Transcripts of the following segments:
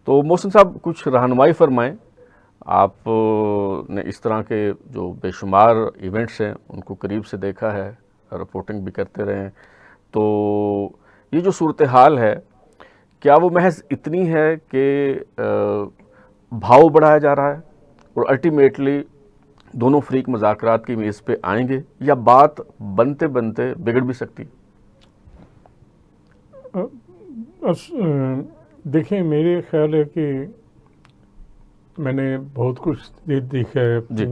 تو محسن صاحب کچھ رہنمائی فرمائیں، آپ نے اس طرح کے جو بے شمار ایونٹس ہیں ان کو قریب سے دیکھا ہے، رپورٹنگ بھی کرتے رہے ہیں، تو یہ جو صورتحال ہے کیا وہ محض اتنی ہے کہ بھاؤ بڑھایا جا رہا ہے اور الٹیمیٹلی دونوں فریق مذاکرات کی میز پہ آئیں گے، یا بات بنتے بنتے بگڑ بھی سکتی؟ دیکھیں، میرے خیال ہے کہ میں نے بہت کچھ دیکھا ہے اپنی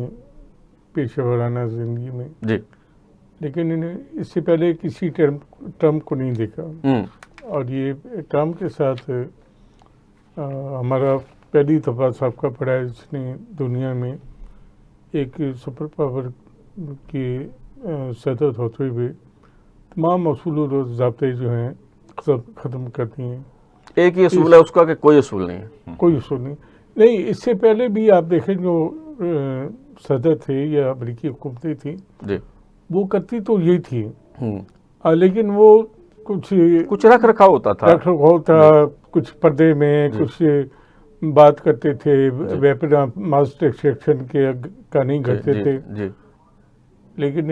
پیشہ ورانہ زندگی میں، جی، لیکن اس سے پہلے کسی ٹرمپ کو نہیں دیکھا، اور یہ ٹرمپ کے ساتھ ہمارا پہلی دفعہ سابقہ پڑا ہے جس نے دنیا میں ایک سپر پاور کی صدر ہوتے ہوئے تمام اصول و ضابطے جو ہیں ختم کر دیے ہیں۔ ایک ہی اصول ہے اس کا کہ کوئی اصول نہیں ہے، کوئی اصول نہیں۔ اس سے پہلے بھی آپ دیکھیں جو صدر تھے یا امریکی حکومتیں تھیں، جی، وہ کرتی تو یہی تھی، لیکن وہ کچھ رکھ رکھاؤ ہوتا تھا، کچھ پردے میں کچھ بات کرتے تھے، ویپن ماس ڈسٹرکشن کا نہیں کرتے تھے، لیکن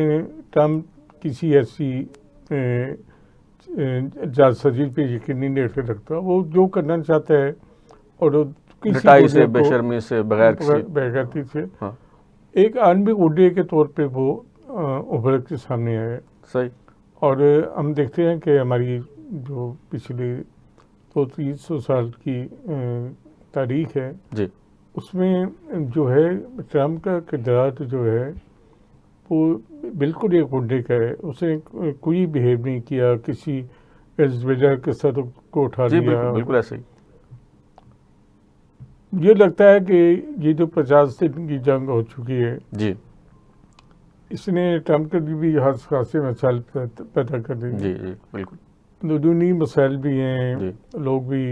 ٹرمپ کسی ایسی جاسوسی پہ یقین نہیں رکھتا، وہ جو کرنا چاہتا ہے اور ڈٹائی سے، بے شرمی سے، بغیرتی سے ایک عالمی اڈے کے طور پہ وہ ابھر کے سامنے آیا ہے۔ صحیح۔ اور ہم دیکھتے ہیں کہ ہماری جو پچھلے 200-300 سال کی تاریخ ہے، جی، اس میں جو ہے ٹرمپ کا کردار جو ہے وہ بالکل ایک گنڈے کا ہے، اسے کوئی بیہیو نہیں کیا، کسی وجہ کے سر کو اٹھا لیا۔ بالکل ایسے ہی۔ مجھے لگتا ہے کہ یہ جو 50 دن کی جنگ ہو چکی ہے، جی، اس نے ٹرمپ کے لیے بھی خاصے مسائل پیدا کر دی۔ جی جی بالکل، دونوں مسائل بھی ہیں، لوگ بھی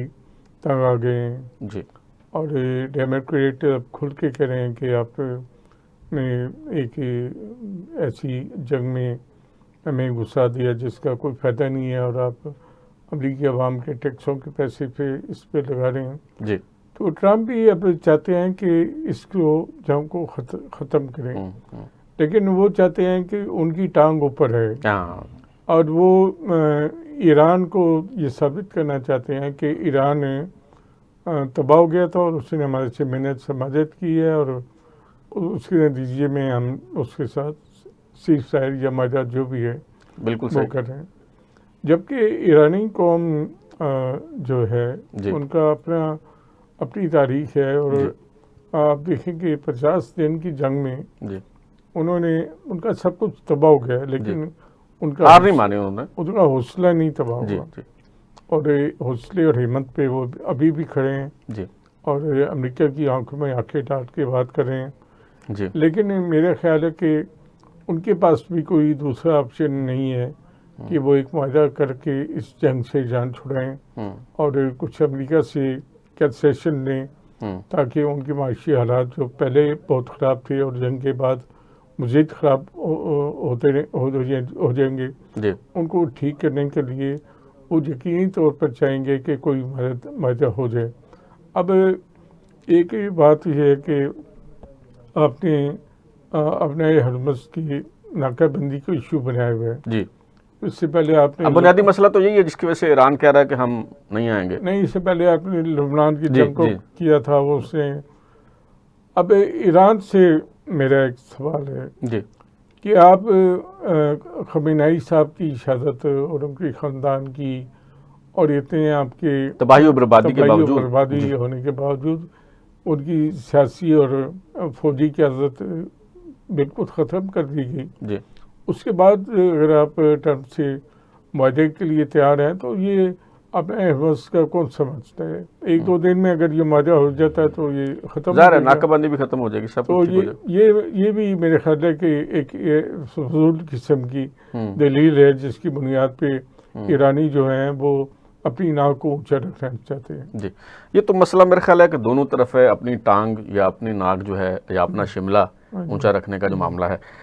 تنگ آ گئے ہیں، جی، اور ڈیموکریٹ اب کھل کے کہہ رہے ہیں کہ آپ نے ایک ایسی جنگ میں ہمیں گھسا دیا جس کا کوئی فائدہ نہیں ہے، اور آپ امریکی عوام کے ٹیکسوں کے پیسے پہ اس پہ لگا رہے ہیں۔ جی، تو ٹرمپ بھی اب چاہتے ہیں کہ اس کو جنگ کو ختم کریں، لیکن وہ چاہتے ہیں کہ ان کی ٹانگ اوپر ہے، اور وہ ایران کو یہ ثابت کرنا چاہتے ہیں کہ ایران تباہ ہو گیا تھا اور اس نے ہمارے سے محنت سماجت کی ہے، اور اس کے نتیجے میں ہم اس کے ساتھ سیز فائر یا معاہدہ جو بھی ہے بالکل وہ کر رہے ہیں۔ جبکہ ایرانی قوم جو ہے ان کا اپنی تاریخ ہے، اور آپ دیکھیں کہ 50 دن کی جنگ میں انہوں نے ان کا سب کچھ تباہ ہو گیا، لیکن ان کا حوصلہ نہیں تباہ ہوا، اور حوصلے اور ہمت پہ وہ ابھی بھی کھڑے ہیں، اور امریکہ کی آنکھوں میں آنکھیں ڈال کے بات کر رہے ہیں۔ لیکن میرا خیال ہے کہ ان کے پاس بھی کوئی دوسرا آپشن نہیں ہے کہ وہ ایک معاہدہ کر کے اس جنگ سے جان چھڑائیں، اور کچھ امریکہ سے کنسیشن لیں، تاکہ ان کے معاشی حالات جو پہلے بہت خراب تھے اور جنگ کے بعد مزید خراب ہو جائیں گے، ان کو ٹھیک کرنے کے لیے وہ یقینی طور پر چاہیں گے کہ کوئی معاہدہ ہو جائے۔ اب ایک بات یہ ہے کہ آپ نے اپنے ہرمز کی ناکہ بندی کو ایشو بنایا ہوا ہے۔ اس سے پہلے آپ نے بنیادی مسئلہ تو یہی ہے جس کی وجہ سے ایران کہہ رہا ہے کہ ہم نہیں آئیں گے۔ نہیں، اس سے پہلے آپ نے لبنان کی جنگ کو کیا تھا، وہ اس نے۔ اب ایران سے میرا ایک سوال ہے کہ آپ خمینائی صاحب کی شہادت اور ان کے خاندان کی اور اتنے آپ کے تباہی و بربادی ہونے کے باوجود ان کی سیاسی اور فوجی قیادت بالکل ختم کر دی گئی، اس کے بعد اگر آپ ٹرمپ سے معاہدے کے لیے تیار ہیں تو یہ اپنے حوث کا کون سمجھتا ہے؟ 1-2 دن میں اگر یہ معاہدہ ہو جاتا ہے تو یہ ختم ظاہر ہے، ناکہ بندی بھی ختم ہو جائے گی، سب تو یہ بھی میرے خیال ہے کہ ایک فضول قسم کی دلیل ہے جس کی بنیاد پہ ایرانی جو ہیں وہ اپنی ناک کو اونچا رکھنا چاہتے ہیں۔ جی، یہ تو مسئلہ میرے خیال ہے کہ دونوں طرف ہے، اپنی ٹانگ یا اپنی ناک جو ہے یا اپنا شملہ اونچا رکھنے کا جو معاملہ ہے۔